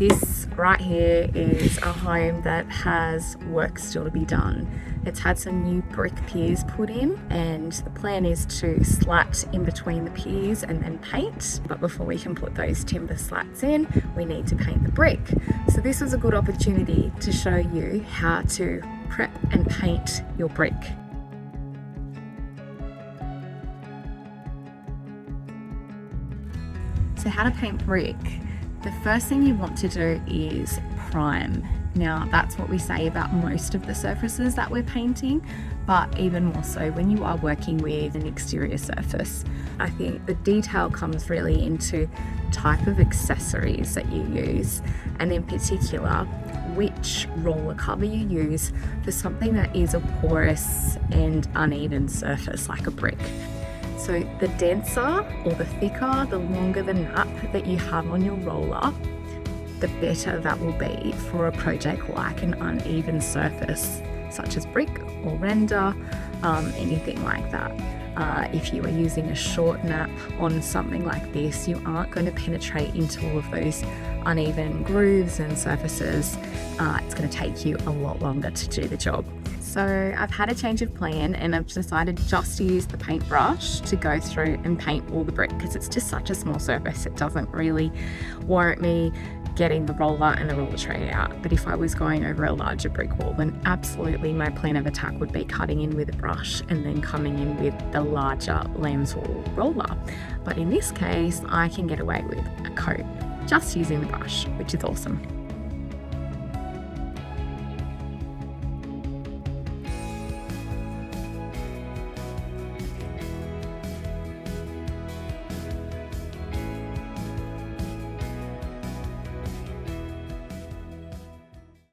This right here is a home that has work still to be done. It's had some new brick piers put in, and the plan is to slat in between the piers and then paint. But before we can put those timber slats in, we need to paint the brick. So this was a good opportunity to show you how to prep and paint your brick. So how to paint brick. The first thing you want to do is prime. Now that's what we say about most of the surfaces that we're painting, but even more so when you are working with an exterior surface. I think the detail comes really into type of accessories that you use, and in particular which roller cover you use for something that is a porous and uneven surface like a brick. So the denser or the thicker, the longer the nap that you have on your roller, the better that will be for a project like an uneven surface, such as brick or render, anything like that. If you are using a short nap on something like this, you aren't going to penetrate into all of those uneven grooves and surfaces. It's going to take you a lot longer to do the job. So I've had a change of plan and I've decided just to use the paintbrush to go through and paint all the brick, because it's just such a small surface. It doesn't really warrant me getting the roller and the ruler tray out. But if I was going over a larger brick wall, then absolutely my plan of attack would be cutting in with a brush and then coming in with the larger Lambswool roller. But in this case, I can get away with a coat just using the brush, which is awesome.